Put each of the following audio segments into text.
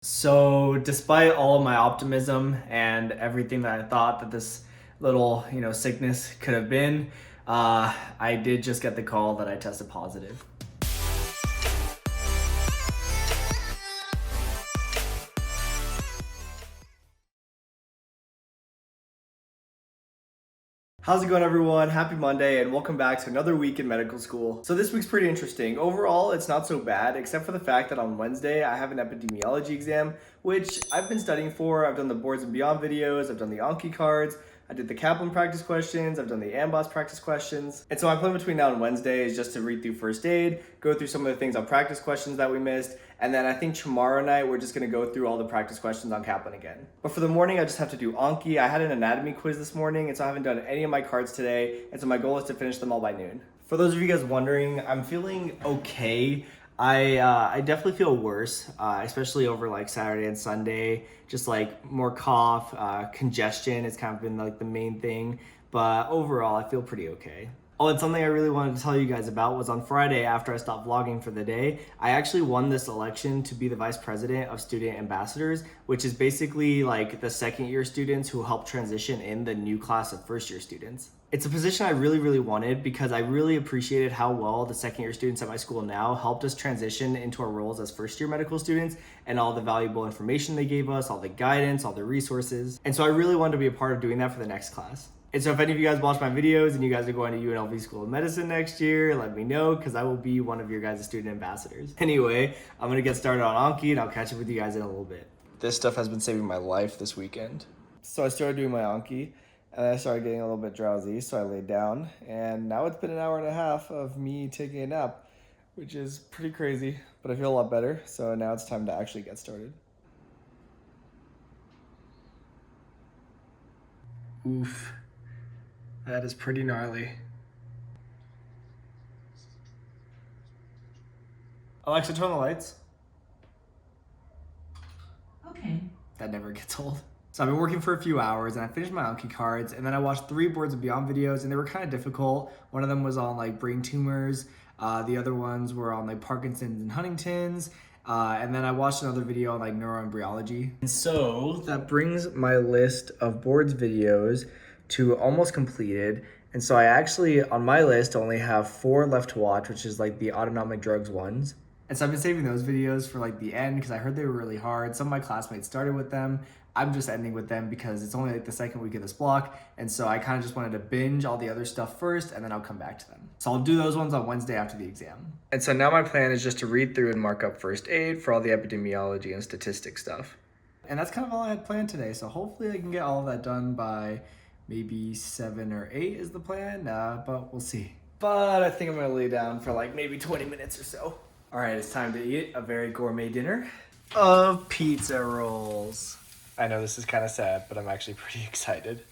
So, despite all of my optimism and everything that I thought that this little, sickness could have been, I did just get the call that I tested positive. How's it going, everyone? Happy Monday and welcome back to another week in medical school. So this week's pretty interesting. Overall, it's not so bad, except for the fact that on Wednesday I have an epidemiology exam, which I've been studying for. I've done the Boards and Beyond videos, I've done the Anki cards, I did the Kaplan practice questions, I've done the AMBOSS practice questions. And so my plan between now and Wednesday is just to read through first aid, go through some of the things on practice questions that we missed, and then I think tomorrow night we're just gonna go through all the practice questions on Kaplan again. But for the morning, I just have to do Anki. I had an anatomy quiz this morning, and so I haven't done any of my cards today, and so my goal is to finish them all by noon. For those of you guys wondering, I'm feeling okay. I definitely feel worse, especially over like Saturday and Sunday. Just like more cough, congestion has kind of been like the main thing. But overall, I feel pretty okay. Oh, and something I really wanted to tell you guys about was on Friday, after I stopped vlogging for the day, I actually won this election to be the vice president of student ambassadors, which is basically like the second year students who help transition in the new class of first year students. It's a position I really, really wanted because I really appreciated how well the second year students at my school now helped us transition into our roles as first year medical students and all the valuable information they gave us, all the guidance, all the resources. And so I really wanted to be a part of doing that for the next class. And so if any of you guys watch my videos and you guys are going to UNLV School of Medicine next year, let me know because I will be one of your guys' student ambassadors. Anyway, I'm going to get started on Anki and I'll catch up with you guys in a little bit. This stuff has been saving my life this weekend. So I started doing my Anki and I started getting a little bit drowsy, so I laid down. And now it's been an hour and a half of me taking a nap, which is pretty crazy, but I feel a lot better. So now it's time to actually get started. Oof. That is pretty gnarly. Alexa, turn on the lights. Okay. That never gets old. So I've been working for a few hours and I finished my Anki cards and then I watched 3 Boards and Beyond videos and they were kind of difficult. One of them was on like brain tumors. The other ones were on like Parkinson's and Huntington's. And then I watched another video on like neuroembryology. And so that brings my list of boards videos to almost completed. And so I actually, on my list, only have 4 left to watch, which is like the autonomic drugs ones. And so I've been saving those videos for like the end because I heard they were really hard. Some of my classmates started with them. I'm just ending with them because it's only like the second week of this block. And so I kind of just wanted to binge all the other stuff first and then I'll come back to them. So I'll do those ones on Wednesday after the exam. And so now my plan is just to read through and mark up first aid for all the epidemiology and statistics stuff. And that's kind of all I had planned today. So hopefully I can get all of that done by maybe 7 or 8 is the plan, but we'll see. But I think I'm gonna lay down for like maybe 20 minutes or so. All right, it's time to eat a very gourmet dinner of pizza rolls. I know this is kind of sad, but I'm actually pretty excited.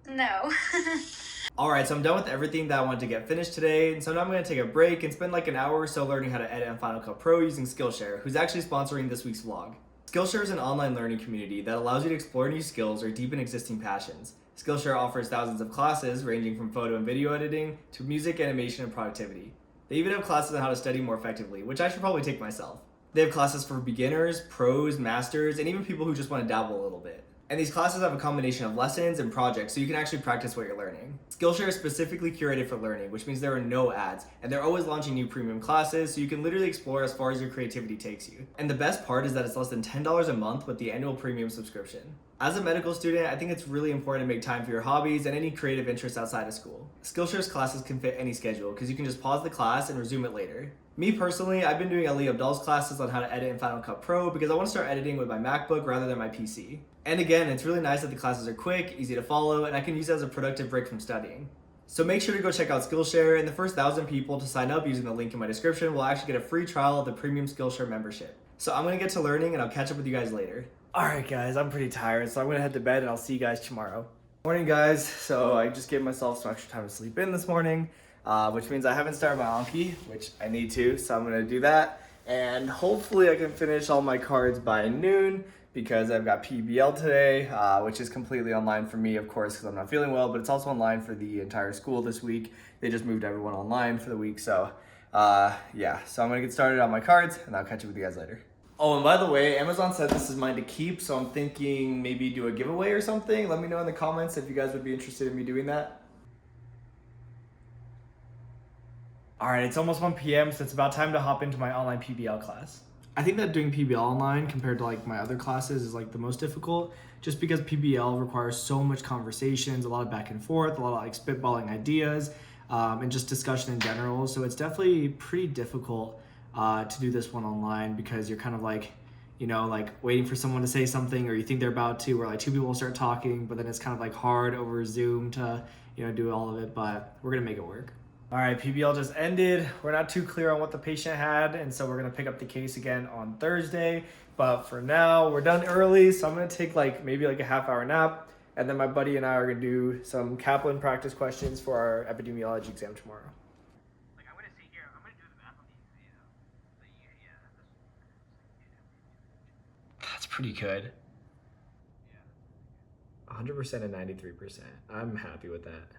No. All right, so I'm done with everything that I wanted to get finished today, and so now I'm going to take a break and spend like an hour or so learning how to edit in Final Cut Pro using Skillshare, who's actually sponsoring this week's vlog. Skillshare is an online learning community that allows you to explore new skills or deepen existing passions. Skillshare offers thousands of classes ranging from photo and video editing to music, animation, and productivity. They even have classes on how to study more effectively, which I should probably take myself. They have classes for beginners, pros, masters, and even people who just want to dabble a little bit. And these classes have a combination of lessons and projects so you can actually practice what you're learning. Skillshare is specifically curated for learning, which means there are no ads, and they're always launching new premium classes so you can literally explore as far as your creativity takes you. And the best part is that it's less than $10 a month with the annual premium subscription. As a medical student, I think it's really important to make time for your hobbies and any creative interests outside of school. Skillshare's classes can fit any schedule because you can just pause the class and resume it later. Me personally, I've been doing Ali Abdal's classes on how to edit in Final Cut Pro because I want to start editing with my MacBook rather than my PC. And again, it's really nice that the classes are quick, easy to follow, and I can use it as a productive break from studying. So make sure to go check out Skillshare, and the first 1,000 people to sign up using the link in my description will actually get a free trial of the premium Skillshare membership. So I'm gonna get to learning and I'll catch up with you guys later. All right guys, I'm pretty tired, so I'm gonna head to bed and I'll see you guys tomorrow. Morning guys, so I just gave myself some extra time to sleep in this morning, which means I haven't started my Anki, which I need to, so I'm gonna do that. And hopefully I can finish all my cards by noon, because I've got PBL today, which is completely online for me, of course, because I'm not feeling well, but it's also online for the entire school this week. They just moved everyone online for the week, so yeah. So I'm gonna get started on my cards, and I'll catch up with you guys later. Oh, and by the way, Amazon said this is mine to keep, so I'm thinking maybe do a giveaway or something. Let me know in the comments if you guys would be interested in me doing that. All right, it's almost 1 p.m., so it's about time to hop into my online PBL class. I think that doing PBL online compared to like my other classes is like the most difficult, just because PBL requires so much conversations, a lot of back and forth, a lot of like spitballing ideas, and just discussion in general. So it's definitely pretty difficult to do this one online because you're kind of like, you know, like waiting for someone to say something, or you think they're about to, or like two people start talking, but then it's kind of like hard over Zoom to, you know, do all of it, but we're gonna make it work. All right, PBL just ended. We're not too clear on what the patient had, and so we're gonna pick up the case again on Thursday. But for now, we're done early, so I'm gonna take like maybe like a half-hour nap, and then my buddy and I are gonna do some Kaplan practice questions for our epidemiology exam tomorrow. Like, I'm gonna sit here. I'm gonna do the math on these, you know. But yeah. That's pretty good. Yeah. 100% and 93%. I'm happy with that.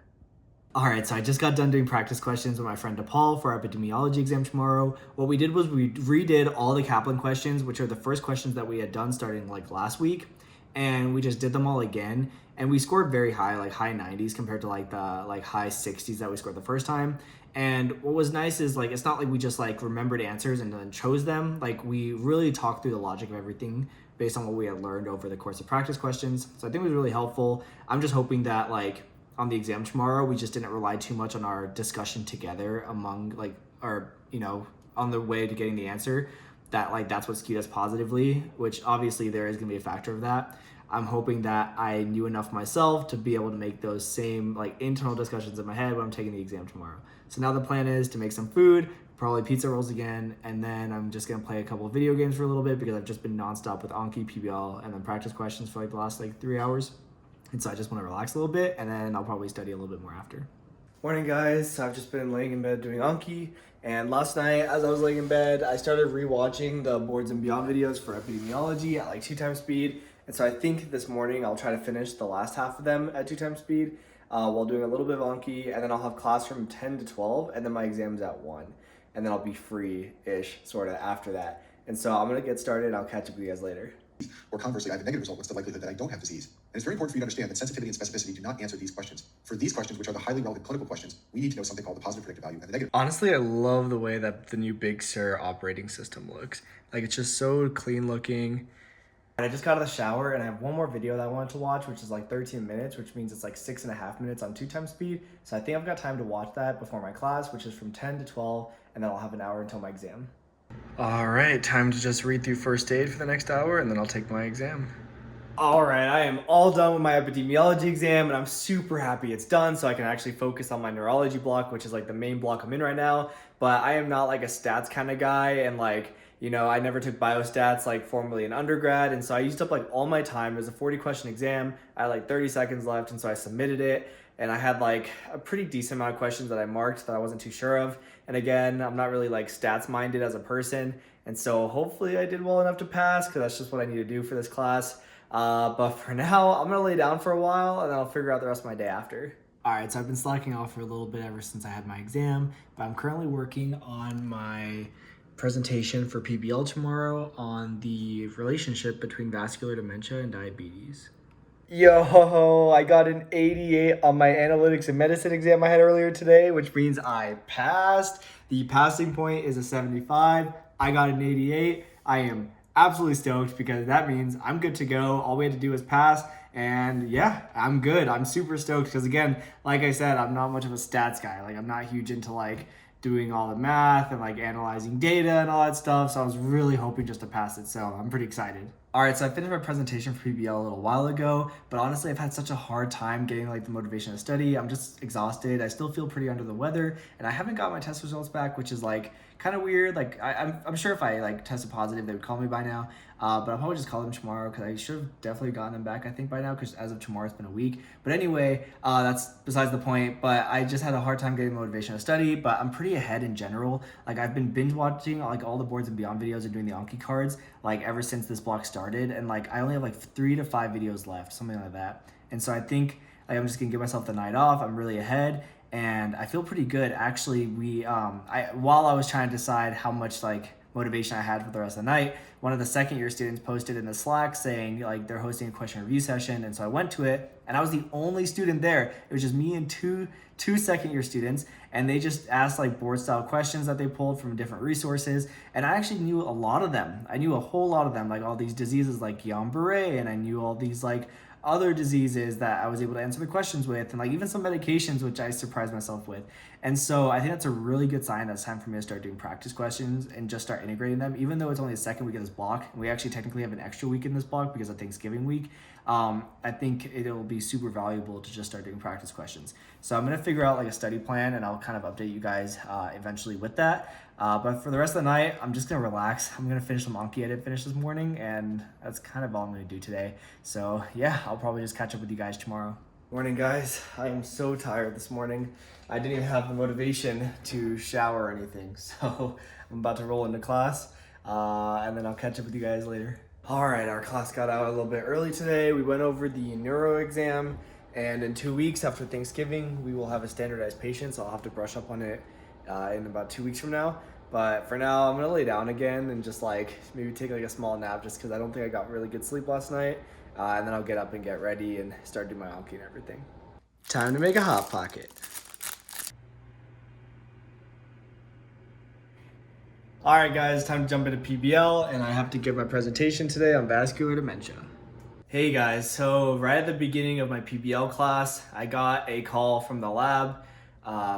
All right, so I just got done doing practice questions with my friend DePaul for our epidemiology exam tomorrow. What we did was we redid all the Kaplan questions, which are the first questions that we had done starting like last week, and we just did them all again. And we scored very high, like high 90s compared to like the like high 60s that we scored the first time. And what was nice is like it's not like we just like remembered answers and then chose them. Like we really talked through the logic of everything based on what we had learned over the course of practice questions. So I think it was really helpful. I'm just hoping that like on the exam tomorrow, we just didn't rely too much on our discussion together among like our, you know, on the way to getting the answer, that like that's what skewed us positively, which obviously there is gonna be a factor of that. I'm hoping that I knew enough myself to be able to make those same like internal discussions in my head when I'm taking the exam tomorrow. So now the plan is to make some food, probably pizza rolls again, and then I'm just gonna play a couple of video games for a little bit because I've just been nonstop with Anki, PBL, and then practice questions for like the last like 3 hours. And so I just want to relax a little bit, and then I'll probably study a little bit more after. Morning, guys. I've just been laying in bed doing Anki, and last night as I was laying in bed, I started rewatching the Boards and Beyond videos for epidemiology at like 2 times speed. And so I think this morning I'll try to finish the last half of them at 2 times speed while doing a little bit of Anki, and then I'll have class from 10 to 12, and then my exam's at 1. And then I'll be free-ish, sort of, after that. And so I'm going to get started, and I'll catch up with you guys later. Or conversely, I have a negative result. What's the likelihood that I don't have disease? And it's very important for you to understand that sensitivity and specificity do not answer these questions. For these questions, which are the highly relevant clinical questions, we need to know something called the positive predictive value and the negative. Honestly, I love the way that the new Big Sur operating system looks. Like, it's just so clean looking. And I just got out of the shower, and I have one more video that I wanted to watch, which is like 13 minutes, which means it's like 6.5 minutes on 2 times speed. So I think I've got time to watch that before my class, which is from 10 to 12, and then I'll have an hour until my exam. All right, time to just read through first aid for the next hour, and then I'll take my exam. All right, I am all done with my epidemiology exam, and I'm super happy it's done so I can actually focus on my neurology block, which is like the main block I'm in right now. But I am not like a stats kind of guy, and like, you know, I never took biostats like formally in undergrad, and so I used up like all my time. It was a 40-question exam. I had like 30 seconds left, and so I submitted it. And I had like a pretty decent amount of questions that I marked that I wasn't too sure of. And again, I'm not really like stats minded as a person. And so hopefully I did well enough to pass because that's just what I need to do for this class. But for now, I'm gonna lay down for a while and then I'll figure out the rest of my day after. All right, so I've been slacking off for a little bit ever since I had my exam, but I'm currently working on my presentation for PBL tomorrow on the relationship between vascular dementia and diabetes. Yo, I got an 88 on my analytics and medicine exam I had earlier today, which means I passed. The passing point is a 75. I got an 88. I am absolutely stoked because that means I'm good to go. All we had to do was pass. And yeah, I'm good. I'm super stoked because again, like I said, I'm not much of a stats guy. Like I'm not huge into like doing all the math and like analyzing data and all that stuff. So I was really hoping just to pass it. So I'm pretty excited. All right, so I finished my presentation for PBL a little while ago, but honestly, I've had such a hard time getting like the motivation to study. I'm just exhausted. I still feel pretty under the weather, and I haven't got my test results back, which is like kind of weird. Like I'm sure if I like tested positive, they would call me by now. but I'll probably just call them tomorrow because I should have definitely gotten them back, I think, by now, because as of tomorrow, it's been a week. But anyway, that's besides the point. But I just had a hard time getting motivation to study, but I'm pretty ahead in general. Like, I've been binge watching like all the Boards and Beyond videos and doing the Anki cards like ever since this block started, and like I only have like 3 to 5 videos left, something like that. And so I think like I'm just gonna give myself the night off. I'm really ahead, and I feel pretty good actually. While I was trying to decide how much like motivation I had for the rest of the night, one of the second year students posted in the Slack saying like they're hosting a question review session, and so I went to it, and I was the only student there. It was just me and two second year students, and they just asked like board style questions that they pulled from different resources, and I actually knew a lot of them. I knew a whole lot of them, like all these diseases like Guillain-Barré, and I knew all these like other diseases that I was able to answer the questions with, and like even some medications, which I surprised myself with. And so I think that's a really good sign that it's time for me to start doing practice questions and just start integrating them, even though it's only the second week of this block. And we actually technically have an extra week in this block because of Thanksgiving week. I think it'll be super valuable to just start doing practice questions. So I'm going to figure out like a study plan, and I'll kind of update you guys eventually with that. But for the rest of the night, I'm just going to relax. I'm going to finish some Anki I didn't finish this morning, and that's kind of all I'm going to do today. So yeah, I'll probably just catch up with you guys tomorrow. Morning, guys. I am so tired this morning. I didn't even have the motivation to shower or anything. So I'm about to roll into class, and then I'll catch up with you guys later. All right, our class got out a little bit early today. We went over the neuro exam, and in 2 weeks after Thanksgiving, we will have a standardized patient, so I'll have to brush up on it in about 2 weeks from now. But for now, I'm gonna lay down again and just like maybe take like a small nap, just because I don't think I got really good sleep last night. And then I'll get up and get ready and start doing my Anki and everything. Time to make a hot pocket. All right, guys, time to jump into PBL, and I have to give my presentation today on vascular dementia. Hey guys, so right at the beginning of my PBL class, I got a call from the lab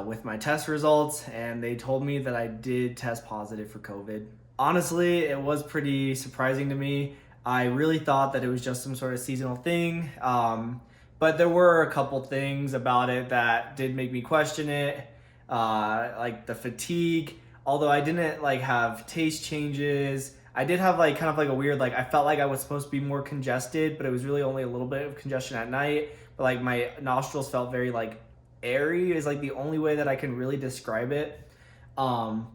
with my test results, and they told me that I did test positive for COVID. Honestly, it was pretty surprising to me. I really thought that it was just some sort of seasonal thing, but there were a couple things about it that did make me question it, like the fatigue. Although I didn't like have taste changes, I did have like kind of like a weird, like I felt like I was supposed to be more congested, but it was really only a little bit of congestion at night. But like my nostrils felt very like airy is like the only way that I can really describe it. And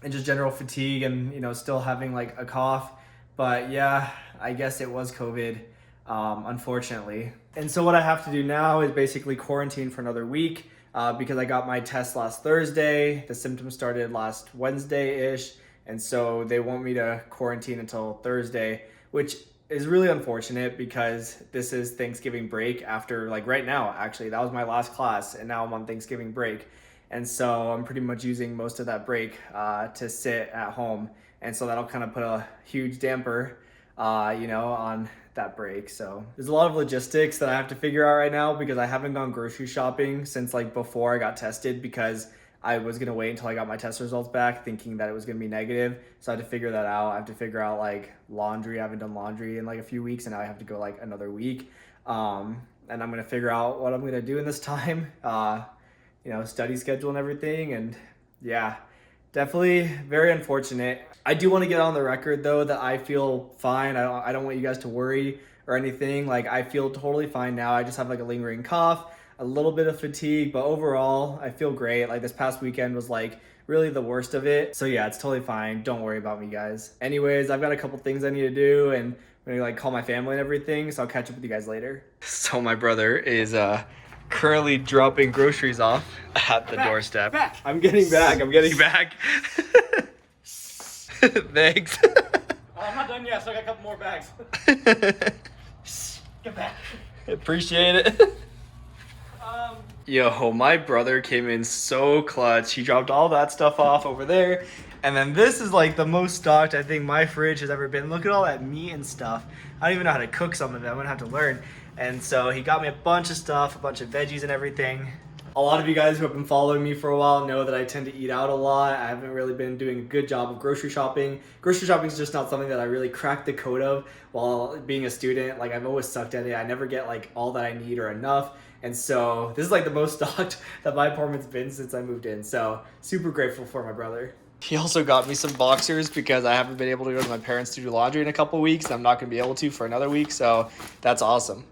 just general fatigue, and you know, still having like a cough. But yeah, I guess it was COVID, unfortunately. And so what I have to do now is basically quarantine for another week because I got my test last Thursday. The symptoms started last Wednesday-ish. And so they want me to quarantine until Thursday, which is really unfortunate because this is Thanksgiving break after, like right now, actually. That was my last class, and now I'm on Thanksgiving break. And so I'm pretty much using most of that break to sit at home. And so that'll kind of put a huge damper, on that break. So there's a lot of logistics that I have to figure out right now because I haven't gone grocery shopping since like before I got tested, because I was going to wait until I got my test results back thinking that it was going to be negative. So I had to figure that out. I have to figure out like laundry. I haven't done laundry in like a few weeks, and now I have to go like another week. And I'm going to figure out what I'm going to do in this time, study schedule and everything. And yeah, definitely very unfortunate. I do want to get on the record though that I feel fine. I don't want you guys to worry or anything. Like I feel totally fine now. I just have like a lingering cough, a little bit of fatigue, but overall I feel great. Like this past weekend was like really the worst of it. So yeah, it's totally fine. Don't worry about me, guys. Anyways, I've got a couple things I need to do, and I'm gonna like call my family and everything. So I'll catch up with you guys later. So my brother is currently dropping groceries off at the doorstep. Back. I'm getting back. Thanks. I'm not done yet, so I got a couple more bags. Get back. Appreciate it. Yo, my brother came in so clutch. He dropped all that stuff off over there. And then this is like the most stocked I think my fridge has ever been. Look at all that meat and stuff. I don't even know how to cook some of it. I'm gonna have to learn. And so he got me a bunch of stuff, a bunch of veggies and everything. A lot of you guys who have been following me for a while know that I tend to eat out a lot. I haven't really been doing a good job of grocery shopping. Grocery shopping is just not something that I really cracked the code of while being a student. Like I've always sucked at it. I never get like all that I need or enough. And so this is like the most stocked that my apartment's been since I moved in. So super grateful for my brother. He also got me some boxers because I haven't been able to go to my parents to do laundry in a couple weeks. I'm not going to be able to for another week, so that's awesome.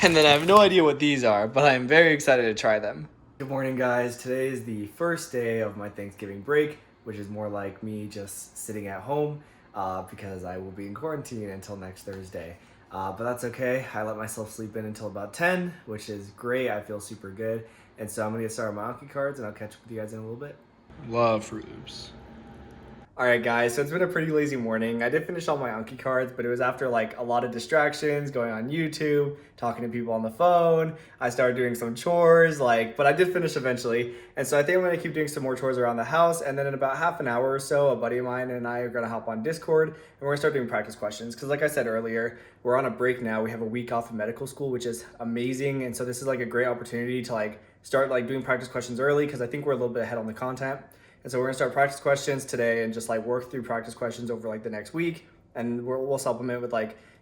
And then I have no idea what these are, but I'm very excited to try them. Good morning, guys. Today is the first day of my Thanksgiving break, which is more like me just sitting at home because I will be in quarantine until next Thursday. But that's okay. I let myself sleep in until about 10, which is great. I feel super good. And so I'm going to get started on my Anki cards, and I'll catch up with you guys in a little bit. Love Fruit Loops. Alright guys, so it's been a pretty lazy morning. I did finish all my Anki cards, but it was after like a lot of distractions, going on YouTube, talking to people on the phone. I started doing some chores, but I did finish eventually. And so I think I'm gonna keep doing some more chores around the house, and then in about half an hour or so, a buddy of mine and I are gonna hop on Discord, and we're gonna start doing practice questions. Because like I said earlier, we're on a break now. We have a week off of medical school, which is amazing. And so this is like a great opportunity to start doing practice questions early, because I think we're a little bit ahead on the content. And so we're gonna start practice questions today and just work through practice questions over the next week. And we'll supplement with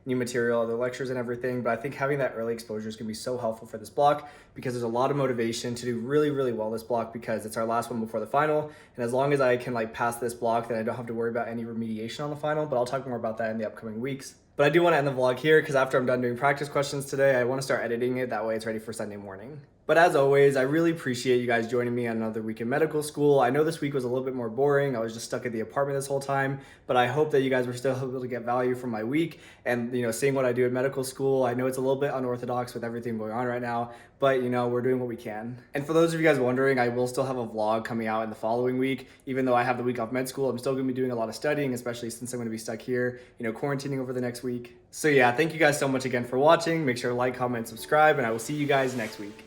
new material, other lectures and everything. But I think having that early exposure is gonna be so helpful for this block, because there's a lot of motivation to do really, really well this block, because it's our last one before the final. And as long as I can pass this block, then I don't have to worry about any remediation on the final, but I'll talk more about that in the upcoming weeks. But I do wanna end the vlog here, because after I'm done doing practice questions today, I wanna start editing it. That way it's ready for Sunday morning. But as always, I really appreciate you guys joining me on another week in medical school. I know this week was a little bit more boring. I was just stuck at the apartment this whole time, but I hope that you guys were still able to get value from my week and, seeing what I do at medical school. I know it's a little bit unorthodox with everything going on right now, but we're doing what we can. And for those of you guys wondering, I will still have a vlog coming out in the following week. Even though I have the week off med school, I'm still gonna be doing a lot of studying, especially since I'm gonna be stuck here, quarantining over the next week. So yeah, thank you guys so much again for watching. Make sure to like, comment, and subscribe, and I will see you guys next week.